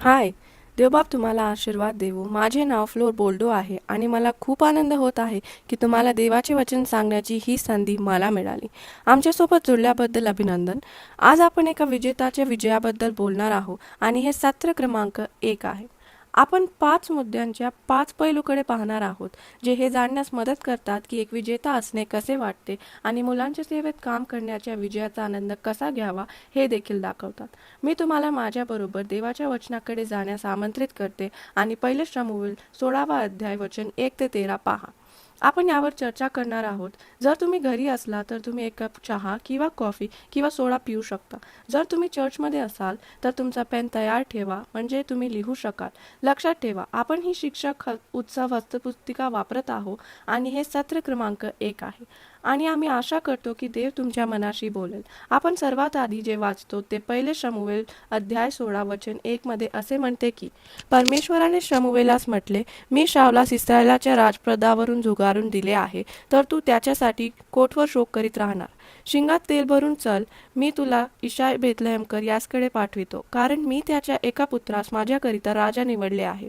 हाय, देवबाप तुम्हाला आशीर्वाद देवो. माझे नाव फ्लोर बोल्डो आहे आणि मला खूप आनंद होत आहे की तुम्हाला देवाचे वचन सांगण्याची ही संधी मला मिळाली. आमच्यासोबत जुळल्याबद्दल अभिनंदन. आज आपण एका विजेत्याच्या विजयाबद्दल बोलणार आहोत आणि हे सत्र क्रमांक 1 आहे. आपण 5 मुद्द्यांच्या 5 पैलूकडे पाहणार आहोत, जे हे जाणण्यास मदत करतात की एक विजेता असणे कसे वाटते आणि मुलांच्या सेवेत काम करण्याच्या विजयाचा आनंद कसा घ्यावा हे देखील दाखवतात. मी तुम्हाला माझ्याबरोबर देवाच्या वचनाकडे जाण्यास आमंत्रित करते आणि पहिले शमूएल 16वा अध्याय वचन 1 ते 13 पहा. आपण यावर चर्चा करणार आहोत. जर तुम्ही घरी असला तर तुम्ही एक कप चहा किंवा कॉफी किंवा सोडा पिऊ शकता. जर तुम्ही चर्चमध्ये असाल तर तुमचा पेन तयार ठेवा, म्हणजे तुम्ही लिहू शकाल. लक्षात ठेवा, आपण ही शिक्षक उत्सव हस्तपुस्तिका वापरत आहोत आणि हे सत्र क्रमांक 1 आहे आणि आम्ही आशा करतो की देव तुमच्या मनाशी बोलेल. आपण सर्वात आधी जे वाचतो ते पहिले शमूएल अध्याय 16 वचन 1 मध्ये असे म्हणते की परमेश्वराने शमूएलास म्हटले, मी शाऊलास इस्रायलाच्या राजपदावरून झुगारून दिले आहे, तर तू त्याच्यासाठी कोटवर शोक करीत राहणार. शिंगात तेल भरून चल, मी तुला इशाय बेथलेहेमकर यासकडे पाठवितो, कारण मी त्याच्या एका पुत्रास माझ्याकरिता राजा निवडले आहे.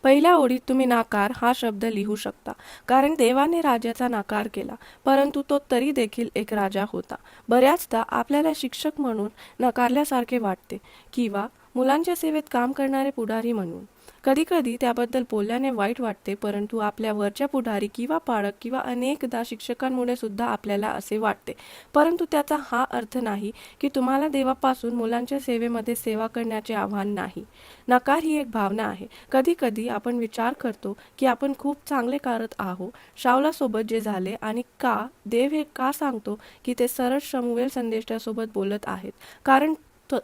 पहिल्या ओळीत तुम्ही नाकार हा शब्द लिहू शकता, कारण देवाने राजाचा नाकार केला, परंतु तो तरी देखील एक राजा होता. बऱ्याचदा आपल्याला शिक्षक म्हणून नकारल्यासारखे वाटते किंवा मुलांच्या सेवेत काम करणारे पुढारी म्हणून. कधीकधी त्याबद्दल बोलल्याने वाईट वाटते, परंतु आपल्या वरच्या पुढारी किंवा पालक किंवा अनेकदा शिक्षकांमुळे सुद्धा आपल्याला असे वाटते. परंतु त्याचा हा अर्थ नाही की तुम्हाला देवापासून मुलांच्या सेवेमध्ये सेवा करण्याचे आव्हान नाही. नकार ही एक भावना आहे. कधीकधी आपण विचार करतो की आपण खूप चांगले करत आहोत. शाऊलासोबत जे झाले आणि का देव हे का सांगतो की ते सरळ शमूएल संदेशासोबत बोलत आहेत, कारण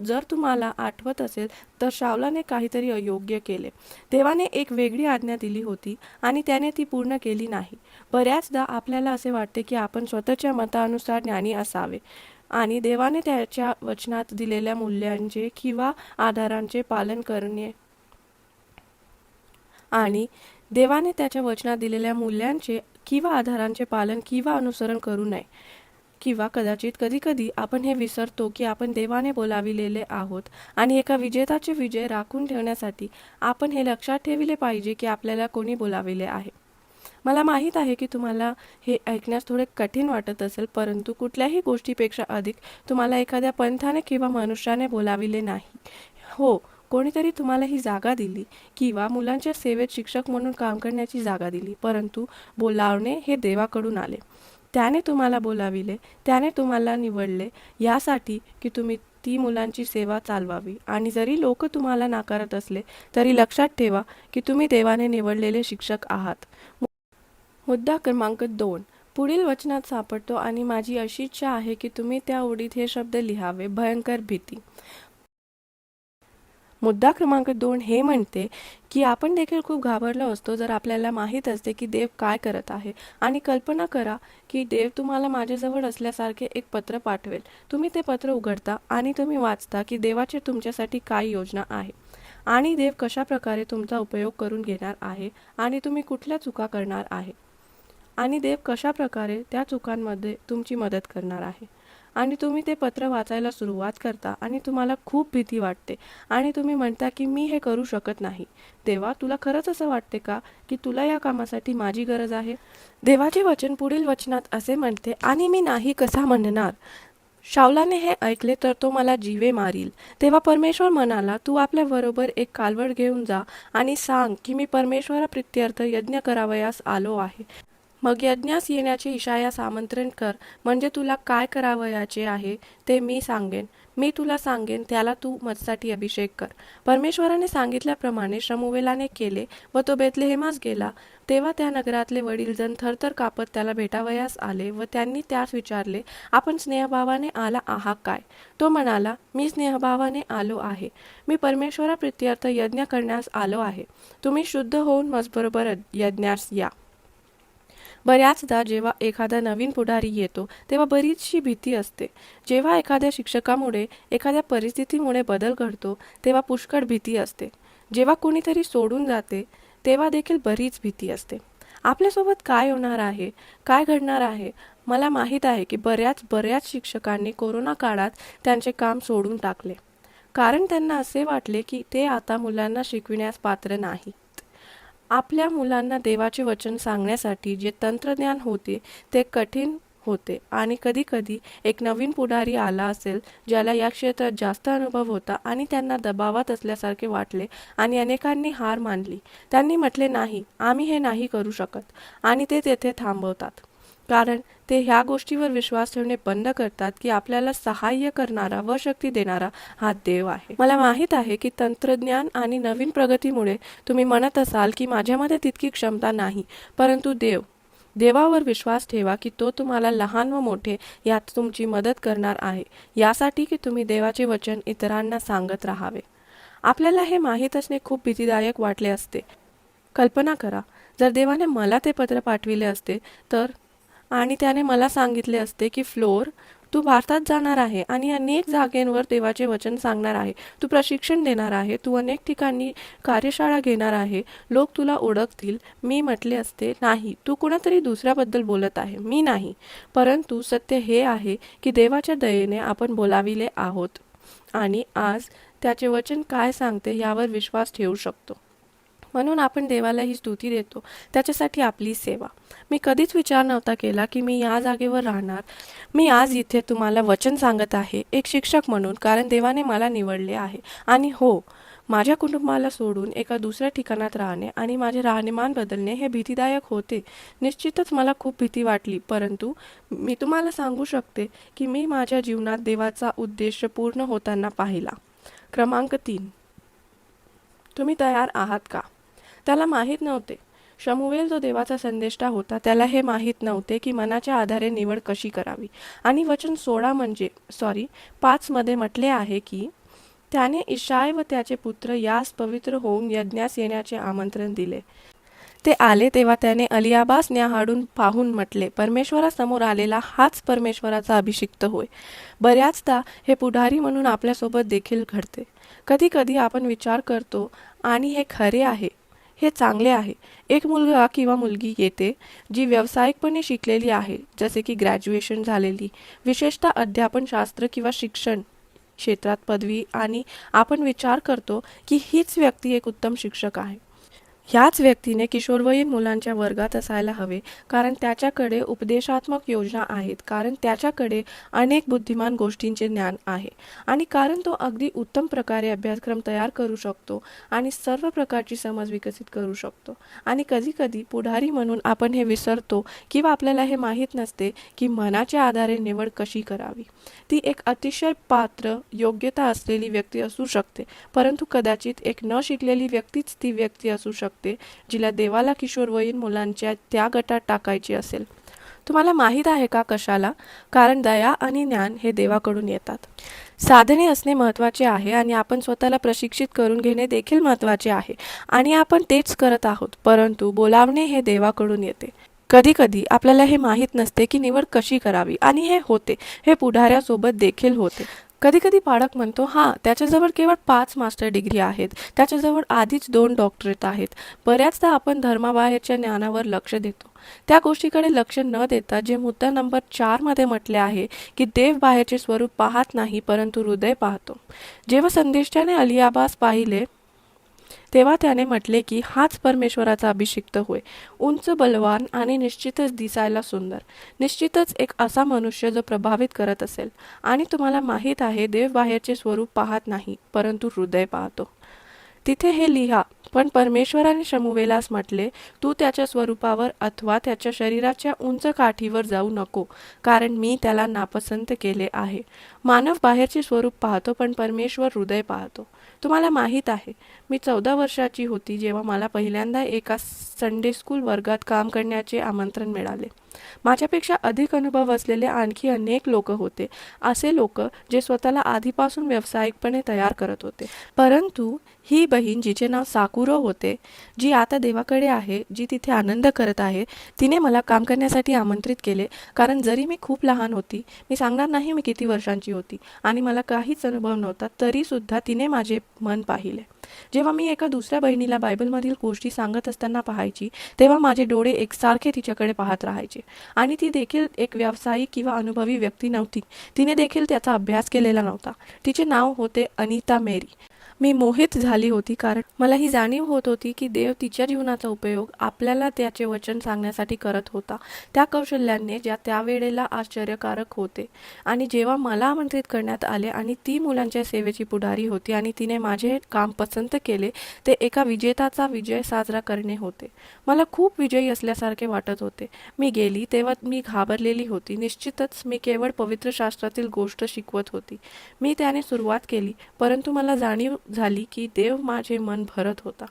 जर तुम्हाला आठवत असेल तर शाऊलाने काहीतरी अयोग्य केले. देवाने एक वेगळी आज्ञा दिली होती आणि त्याने ती पूर्ण केली नाही. बऱ्याचदा आपल्याला असे वाटते की आपण स्वतःच्या मतानुसार ज्ञानी असावे आणि देवाने त्याच्या वचनात दिलेल्या मूल्यांचे किंवा आधारांचे पालन करणे आणि देवाने त्याच्या वचनात दिलेल्या मूल्यांचे किंवा आधारांचे पालन किंवा अनुसरण करू नये. किंवा कदाचित कधीकधी आपण हे विसरतो की आपण देवाने बोलाविलेले आहोत आणि एका विजेताचे विजय राखून ठेवण्यासाठी आपण हे लक्षात ठेवले पाहिजे की आपल्याला कोणी बोलाविले आहे. मला माहीत आहे की तुम्हाला हे ऐकण्यास थोडे कठीण वाटत असेल, परंतु कुठल्याही गोष्टीपेक्षा अधिक तुम्हाला एखाद्या पंथाने किंवा मनुष्याने बोलाविले नाही. हो, कोणीतरी तुम्हाला ही जागा दिली किंवा मुलांच्या सेवेत शिक्षक म्हणून काम करण्याची जागा दिली, परंतु बोलावणे हे देवाकडून आले. त्याने तुम्हाला बोलाविले, त्याने तुम्हाला निवडले यासाठी की तुम्ही ती मुलांची सेवा चालवावी. आणि जरी लोक तुम्हाला नाकारत असले तरी लक्षात ठेवा की तुम्ही देवाने निवडलेले शिक्षक आहात. मुद्दा क्रमांक 2 पुढील वचनात सापडतो आणि माझी अशी इच्छा आहे की तुम्ही त्या ओळीत हे शब्द लिहावे: भयंकर भीती. मुद्दा क्रमांक 2 हे म्हणते की आपण देखील खूप घाबरलो असतो जर आपल्याला माहीत असते की देव काय करत आहे. आणि कल्पना करा की देव तुम्हाला माझ्याजवळ असल्यासारखे एक पत्र पाठवेल. तुम्ही ते पत्र उघडता आणि तुम्ही वाचता की देवाची तुमच्यासाठी काय योजना आहे आणि देव कशा प्रकारे तुमचा उपयोग करून घेणार आहे आणि तुम्ही कुठल्या चुका करणार आहे आणि देव कशा प्रकारे त्या चुकांमध्ये तुमची मदत करणार आहे. आणि तुम्ही ते पत्र वाचायला सुरुवात करता आणि तुम्हाला खूप भीती वाटते आणि तुम्ही म्हणता की मी हे करू शकत नाही. देवा, तुला खरंच असं वाटते का की तुला या कामासाठी माझी गरज आहे? देवाचे वचन पुढील वचनात असे म्हणते, आणि मी नाही कसा म्हणणार. शाऊलाने हे ऐकले तर तो मला जीवे मारील. तेव्हा परमेश्वर म्हणाला, तू आपल्या बरोबर एक कालवड घेऊन जा आणि सांग की मी परमेश्वराप्रित्यर्थ यज्ञ करावयास आलो आहे. मग यज्ञास येण्याचे इशायास आमंत्रण कर, म्हणजे तुला काय करावयाचे आहे ते मी सांगेन. मी तुला सांगेन त्याला तू माझ्यासाठी अभिषेक कर. परमेश्वराने सांगितल्याप्रमाणे शमूएलाने केले व तो बेथलेहेमास गेला. तेव्हा त्या नगरातले वडीलजण थरथर कापत त्याला भेटावयास आले व त्यांनी त्यास विचारले, आपण स्नेहभावाने आला आहात काय? तो म्हणाला, मी स्नेहभावाने आलो आहे. मी परमेश्वराप्रित्यर्थ यज्ञ करण्यास आलो आहे. तुम्ही शुद्ध होऊन माझबरोबर यज्ञास या. बऱ्याचदा जेव्हा एखादा नवीन पुढारी येतो तेव्हा बरीचशी भीती असते. जेव्हा एखाद्या शिक्षकामुळे एखाद्या परिस्थितीमुळे बदल घडतो तेव्हा पुष्कळ भीती असते. जेव्हा कोणीतरी सोडून जाते तेव्हा देखील बरीच भीती असते. आपल्यासोबत काय होणार आहे, काय घडणार आहे? मला माहीत आहे की बऱ्याच शिक्षकांनी कोरोना काळात त्यांचे काम सोडून टाकले. कारण त्यांना असे वाटले की ते आता मुलांना शिकविण्यास पात्र नाहीत. आपल्या मुलांना देवाचे वचन सांगण्यासाठी जे तंत्रज्ञान होते ते कठीण होते आणि कधीकधी एक नवीन पुढारी आला असेल ज्याला या क्षेत्रात जास्त अनुभव होता आणि त्यांना दबावात असल्यासारखे वाटले आणि अनेकांनी हार मानली. त्यांनी म्हटले नाही, आम्ही हे नाही करू शकत, आणि ते तेथे थांबवतात. कारण ते ह्या गोष्टीवर विश्वास ठेवणे बंद करतात की आपल्याला सहाय्य करणारा व शक्ती देणारा हा देव आहे. मला माहीत आहे की तंत्रज्ञान आणि नवीन प्रगतीमुळे तुम्ही म्हणत असाल की माझ्यामध्ये तितकी क्षमता नाही, परंतु देवावर विश्वास ठेवा की तो तुम्हाला लहान व मोठे यात तुमची मदत करणार आहे, यासाठी की तुम्ही देवाचे वचन इतरांना सांगत राहावे. आपल्याला हे माहीत असणे खूप भीतीदायक वाटले असते. कल्पना करा, जर देवाने मला ते पत्र पाठविले असते तर, आणि त्याने मला सांगितले असते की फ्लोर, तू भारतात जाणार आहे आणि अनेक जागेंवर देवाचे वचन सांगणार आहे, तू प्रशिक्षण देणार आहे, तू अनेक ठिकाणी कार्यशाळा घेणार आहे, लोक तुला ओळखतील. मी म्हटले असते, नाही, तू कुणातरी दुसऱ्याबद्दल बोलत आहे, मी नाही. परंतु सत्य हे आहे की देवाच्या दयेने आपण बोलाविले आहोत आणि आज त्याचे वचन काय सांगते यावर विश्वास ठेवू शकतो. म्हणून आपण देवाला ही स्तुती देतो, त्याच्यासाठी आपली सेवा. मी कधीच विचार नव्हता केला की मी या जागेवर राहणार. मी आज इथे तुम्हाला वचन सांगत आहे एक शिक्षक म्हणून, कारण देवाने मला निवडले आहे. आणि हो, माझ्या कुटुंबाला सोडून एका दुसऱ्या ठिकाणात राहणे आणि माझे राहणीमान बदलणे हे भीतीदायक होते. निश्चितच मला खूप भीती वाटली, परंतु मी तुम्हाला सांगू शकते की मी माझ्या जीवनात देवाचा उद्देश पूर्ण होताना पाहिला. क्रमांक 3, तुम्ही तयार आहात का? त्याला माहीत नव्हते. शमूएल जो देवाचा संदेष्टा होता त्याला हे माहीत नव्हते की मनाच्या आधारे निवड कशी करावी. आणि वचन 5 मध्ये म्हटले आहे की त्याने इशाय व त्याचे पुत्र यास पवित्र होऊन यज्ञास येण्याचे आमंत्रण दिले. ते आले तेव्हा त्याने अलियाबास न्याहाळून पाहून म्हटले, परमेश्वरासमोर आलेला हाच परमेश्वराचा अभिषिक्त होय. बऱ्याचदा हे पुढारी म्हणून आपल्यासोबत देखील घडते. कधी कधी आपण विचार करतो आणि हे खरे आहे, हे चांगले आहे. एक मुलगा किंवा मुलगी येते जी व्यावसायिकपणे शिकलेली आहे, जसे की ग्रॅज्युएशन झालेली, विशेषतः अध्यापनशास्त्र किंवा शिक्षण क्षेत्रात पदवी, आणि आपण विचार करतो की हीच व्यक्ती एक उत्तम शिक्षक आहे. ह्याच व्यक्तीने किशोरवयीन मुलांच्या वर्गात असायला हवे, कारण त्याच्याकडे उपदेशात्मक योजना आहेत, कारण त्याच्याकडे अनेक बुद्धिमान गोष्टींचे ज्ञान आहे, आणि कारण तो अगदी उत्तम प्रकारे अभ्यासक्रम तयार करू शकतो आणि सर्व प्रकारची समज विकसित करू शकतो. आणि कधीकधी पुढारी म्हणून आपण हे विसरतो किंवा आपल्याला हे माहीत नसते की मनाच्या आधारे निवड कशी करावी. ती एक अतिशय पात्र योग्यता असलेली व्यक्ती असू शकते, परंतु कदाचित एक न शिकलेली व्यक्तीच ती व्यक्ती असू शकते जिला देवाला किशोरवयीन मुलांच्या त्या गटात टाकायची असेल. तुम्हाला माहीत आहे का कशाला? कारण दया आणि ज्ञान हे देवाकडून येतात. साधने असणे महत्त्वाचे आहे आणि आपण स्वतःला प्रशिक्षित करून घेणे देखील महत्त्वाचे आहे, आणि आपण तेच करत आहोत. परंतु बोलावणे हे देवाकडून येते. कधी कधी आपल्याला हे माहीत नसते की निवड कशी करावी, आणि हे होते. हे पुढाऱ्यासोबत देखील होते. कधी कधी पालक म्हणतो, त्याच्याजवळ केवळ 5 मास्टर डिग्री आहेत, त्याच्याजवळ आधीच 2 डॉक्टरेट आहेत. बऱ्याचदा आपण धर्माबाहेरच्या ज्ञानावर लक्ष देतो, त्या गोष्टीकडे लक्ष न देता जे मुद्दा नंबर 4 मध्ये म्हटले आहे की देव बाहेरचे स्वरूप पाहत नाही, परंतु हृदय पाहतो. जेव्हा संदेष्टाने अलियाबास पाहिले तेव्हा त्याने म्हटले की हाच परमेश्वराचा अभिषिक्त होय, उंच, बलवान आणि निश्चितच दिसायला सुंदर. निश्चितच एक असा मनुष्य जो प्रभावित करत असेल. आणि तुम्हाला माहीत आहे, देव बाहेरचे स्वरूप पाहत नाही, परंतु हृदय पाहतो. तिथे हे लिहा. पण परमेश्वराने शमूएलास म्हटले, तू त्याच्या स्वरूपावर अथवा त्याच्या शरीराच्या उंच काठीवर जाऊ नको, कारण मी त्याला नापसंत केले आहे. मानव बाहेरचे स्वरूप पाहतो, पण परमेश्वर हृदय पाहतो. तुम्हाला माहीत आहे, मी 14 वर्षाची होती जेव्हा मला पहिल्यांदा एका संडे स्कूल वर्गात काम करण्याचे आमंत्रण मिळाले. माझ्यापेक्षा अधिक अनुभव असलेले आणखी अनेक लोक होते, असे लोक जे स्वतःला आधीपासून व्यावसायिकपणे तयार करत होते. परंतु ही बहीण, जिचे नाव साकुरो होते, जी आता देवाकडे आहे, जी तिथे आनंद करत आहे, तिने मला काम करण्यासाठी आमंत्रित केले. कारण जरी मी खूप लहान होती, मी सांगणार नाही मी किती वर्षांची होती, आणि मला काहीच अनुभव नव्हता, तरी सुद्धा तिने माझे मन पाहिले. जेव्हा मी एका दुसऱ्या बहिणीला बायबलमधील गोष्टी सांगत असताना पाहायची, तेव्हा माझे डोळे एकसारखे तिच्याकडे पाहत राहायचे. आणि ती देखील एक व्यावसायिक किंवा अनुभवी व्यक्ती नव्हती. तिने देखील त्याचा अभ्यास केलेला नव्हता. तिचे नाव होते अनिता मेरी. मी मोहित झाली होती, कारण मला ही जाणीव होत होती की देव तिच्या जीवनाचा उपयोग आपल्याला त्याचे वचन सांगण्यासाठी करत होता, त्या कौशल्याने ज्या त्यावेळेला आश्चर्यकारक होते. आणि जेव्हा मला आमंत्रित करण्यात आले आणि ती मुलांच्या सेवेची पुढारी होती आणि तिने माझे काम पसंत केले, ते एका विजेताचा विजय साजरा करणे होते. मला खूप विजयी असल्यासारखे वाटत होते. मी गेली तेव्हा मी घाबरलेली होती. निश्चितच मी केवळ पवित्र शास्त्रातील गोष्ट शिकवत होती. मी त्याने सुरुवात केली, परंतु मला जाणीव झाली की देव माझे मन भरत होता.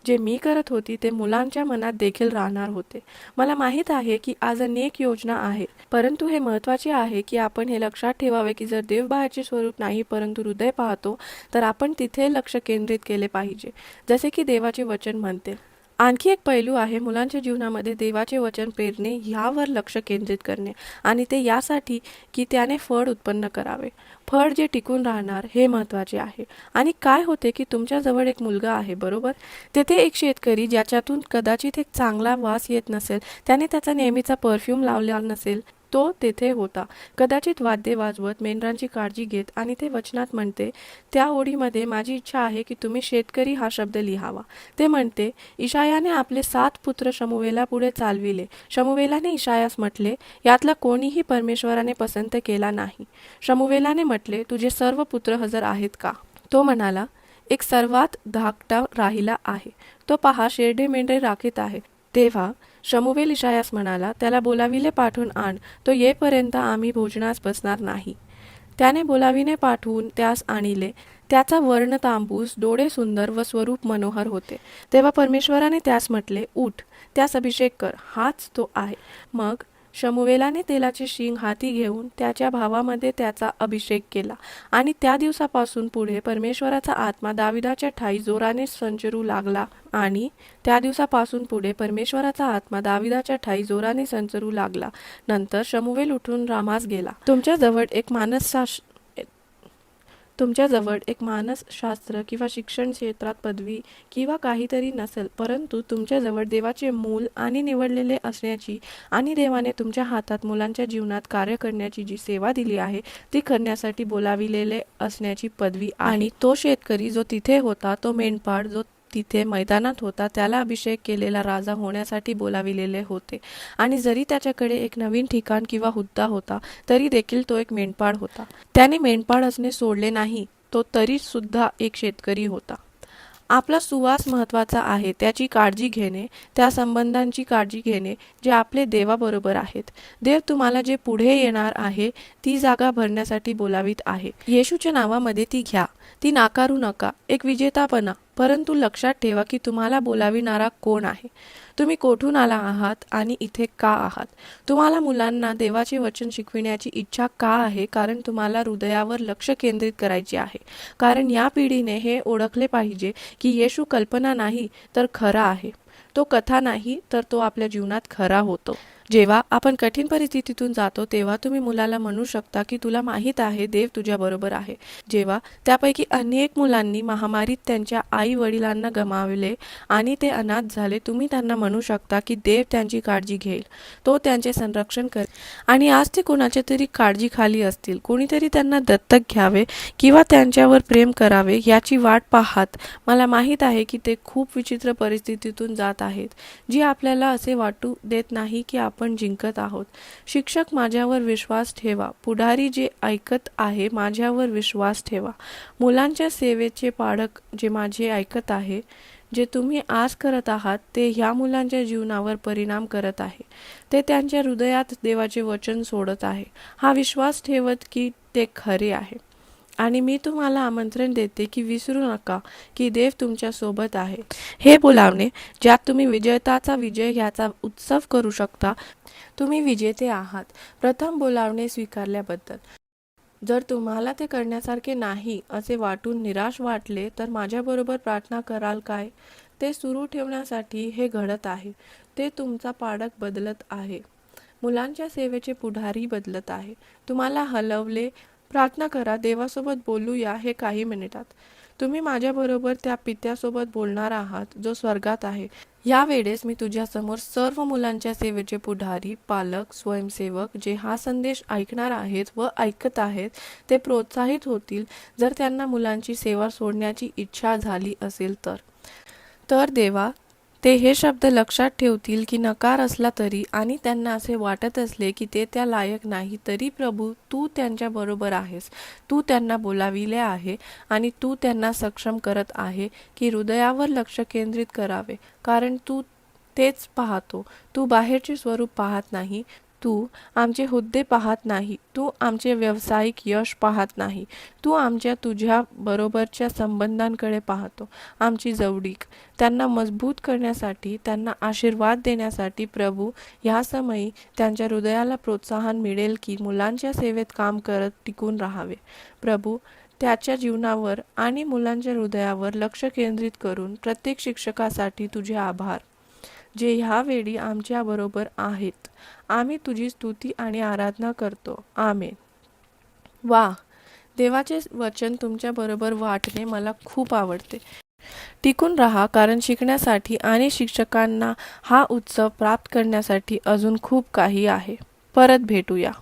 जे मी करत होती ते मुलांच्या मनात देखील राहणार होते. मला माहीत आहे की आज अनेक योजना आहेत, परंतु हे महत्त्वाचे आहे की आपण हे लक्षात ठेवावे की जर देव बाहेरचे स्वरूप नाही परंतु हृदय पाहतो, तर आपण तिथे लक्ष केंद्रित केले पाहिजे, जसे की देवाचे वचन म्हणते. आणखी एक पैलू आहे मुलांच्या जीवनामध्ये देवाचे वचन पेरणे, ह्यावर लक्ष केंद्रित करणे, आणि ते यासाठी की त्याने फळ उत्पन्न करावे. फळ जे टिकून राहणार हे महत्त्वाचे आहे. आणि काय होते की तुमच्याजवळ एक मुलगा आहे, बरोबर? तेथे एक शेतकरी ज्याच्यातून कदाचित एक चांगला वास येत नसेल, त्याने त्याचा नेहमीचा परफ्यूम लावलेला नसेल, तो तेथे होता, कदाचित वाद्य वाजवत, मेंढरांची काळजी घेत. आणि ते वचनात म्हणते, त्या ओळीमध्ये माझी इच्छा आहे की तुम्ही शेतकरी हा शब्द लिहावा. ते म्हणते, इशायाने आपले 7 पुत्र शमूवेला पुढे चालविले. शमूवेलाने इशायास म्हटले, यातला कोणीही परमेश्वराने पसंत केला नाही. शमूवेलाने म्हटले, तुझे सर्व पुत्र हजर आहेत का? तो म्हणाला, एक सर्वात धाकटा राहिला आहे. तो पहा, शेरडे मेंढरे राखीत आहे. तेव्हा शमूवेल इशायास म्हणाला, त्याला बोलाविले पाठवून आण, तो येईपर्यंत आम्ही भोजनास बसणार नाही. त्याने बोलाविने पाठवून त्यास आणले. त्याचा वर्ण तांबूस, डोळे सुंदर व स्वरूप मनोहर होते. तेव्हा परमेश्वराने त्यास म्हटले, उठ, त्यास अभिषेक कर, हाच तो आहे. मग शमूवेलाने तेलाचे शिंग हाती घेऊन त्याच्या भावामध्ये त्याचा अभिषेक केला. आणि त्या दिवसापासून पुढे परमेश्वराचा आत्मा दाविदाच्या ठायी जोराने संचरू लागला. आणि त्या दिवसापासून पुढे परमेश्वराचा आत्मा दाविदाच्या ठायी जोराने संचरू लागला. नंतर शमूवेल उठून रामास गेला. तुमच्याजवळ एक मानसशास्त्र किंवा शिक्षण क्षेत्रात पदवी किंवा काहीतरी नसेल, परंतु तुमच्याजवळ देवाचे मूल आणि निवडलेले असण्याची आणि देवाने तुमच्या हातात मुलांच्या जीवनात कार्य करण्याची जी सेवा दिली आहे, ती करण्यासाठी बोलाविलेले असण्याची पदवी आहे. आणि तो शेतकरी जो तिथे होता, तो मेंढपाळ जो तिथे मैदानात होता, त्याला अभिषेक केलेला राजा होण्यासाठी बोलाविलेले होते. आणि जरी त्याच्याकडे एक नवीन ठिकाण किंवा हुद्दा होता, तरी देखील तो एक मेंढपाळ होता. त्याने मेंढपाळ असणे सोडले नाही, तो तरी सुद्धा एक शेतकरी होता. आपला सुवास महत्त्वाचा आहे, त्याची काळजी घेणे, त्या संबंधांची काळजी घेणे जे आपले देवाबरोबर आहेत. देव तुम्हाला जे पुढे येणार आहे ती जागा भरण्यासाठी बोलावित आहे. येशूच्या नावामध्ये ती घ्या, ती नाकारू नका. एक विजेता बना, परंतु लक्षात ठेवा की तुम्हाला बोलाविणारा कोण आहे, तुम्ही कोठून आला आहात आणि इथे का आहात. तुम्हाला मुलांना देवाचे वचन शिकविण्याची इच्छा का आहे? कारण तुम्हाला हृदयावर लक्ष केंद्रित करायचे आहे. कारण या पिढीने हे ओळखले पाहिजे की येशू कल्पना नाही तर खरा आहे. तो कथा नाही तर तो आपल्या जीवनात खरा होतो. जेव्हा आपण कठीण परिस्थितीतून जातो तेव्हा तुम्ही मुलाला म्हणू शकता की तुला माहीत आहे देव तुझ्या बरोबर आहे. जेव्हा त्यापैकी अनेक मुलांनी महामारीत त्यांच्या आई वडिलांना गमावले आणि ते अनाथ झाले, तुम्ही त्यांना म्हणू शकता की देव त्यांची काळजी घेईल, तो त्यांचे संरक्षण करेल. आणि आज ते कोणाच्या तरी काळजीखाली असतील, कोणीतरी त्यांना दत्तक घ्यावे किंवा त्यांच्यावर प्रेम करावे याची वाट पाहत. मला माहीत आहे की ते खूप विचित्र परिस्थितीतून जात आहेत, जी आपल्याला असे वाटू देत नाही की आपण जिंकत आहोत. शिक्षक, माझ्यावर विश्वास ठेवा. पुढारी जे ऐकत आहे, माझ्यावर विश्वास ठेवा. मुलांच्या सेवेचे पालक जे माझे ऐकत आहे, जे तुम्ही आज करत आहात ते ह्या मुलांच्या जीवनावर परिणाम करत आहे. ते त्यांच्या हृदयात देवाचे वचन सोडत आहे, हा विश्वास ठेवत की ते खरे आहे. आणि मी तुम्हाला आमंत्रण देते की विसरू नका की देव तुमच्या सोबत आहे. हे बोलावणे ज्यात तुम्ही विजयताचा विजय ह्याचा उत्सव करू शकता. तुम्ही विजेते आहात. प्रथम बोलावणे स्वीकारल्याबद्दल. जर तुम्हाला ते करण्यासारखे नाही असे वाटून निराश वाटले तर माझ्याबरोबर प्रार्थना कराल काय? ते सुरू ठेवण्यासाठी हे घडत आहे. ते तुमचा पालक बदलत आहे. मुलांच्या सेवेचे पुढारी बदलत आहे. तुम्हाला हलवले. प्रार्थना करा, देवासोबत बोलूया हे काही मिनिटात. तुम्ही माझ्याबरोबर त्या पित्यासोबत बोलणार आहात जो स्वर्गात आहे. यावेळेस मी तुझ्यासमोर सर्व मुलांच्या सेवेचे पुढारी, पालक, स्वयंसेवक जे हा संदेश ऐकणार आहेत व ऐकत आहेत ते प्रोत्साहित होतील जर त्यांना मुलांची सेवा सोडण्याची इच्छा झाली असेल तर देवा, ते हे शब्द लक्षात ठेवतील की नकार असला तरी आणि त्यांना असे वाटत असले की ते त्या लायक नाही, तरी प्रभू तू त्यांच्या बरोबर आहेस. तू त्यांना बोलाविले आहे आणि तू त्यांना सक्षम करत आहे की हृदयावर लक्ष केंद्रित करावे, कारण तू तेच पाहतो. तू बाहेरचे स्वरूप पाहत नाही, तू आमचे हुद्दे पाहत नाही, तू आमचे व्यावसायिक यश पाहत नाही, तू आमच्या तुझ्या बरोबरच्या संबंधांकडे पाहतो. आमची जवळीक त्यांना मजबूत करण्यासाठी, त्यांना आशीर्वाद देण्यासाठी प्रभू, ह्या समयी त्यांच्या हृदयाला प्रोत्साहन मिळेल की मुलांच्या सेवेत काम करत टिकून राहावे. प्रभू, त्याच्या जीवनावर आणि मुलांच्या हृदयावर लक्ष केंद्रित करून प्रत्येक शिक्षकासाठी तुझे आभार जे ह्यावेळी आमच्या बरोबर आहेत. आम्ही तुझी स्तुती आणि आराधना करतो. आमेन. वा, देवाचे वचन तुमच्या बरोबर वाटणे मला खूप आवडते. टिकून राहा, कारण शिकण्यासाठी आणि शिक्षकांना हा उत्सव प्राप्त करण्यासाठी अजून खूप काही आहे. परत भेटूया.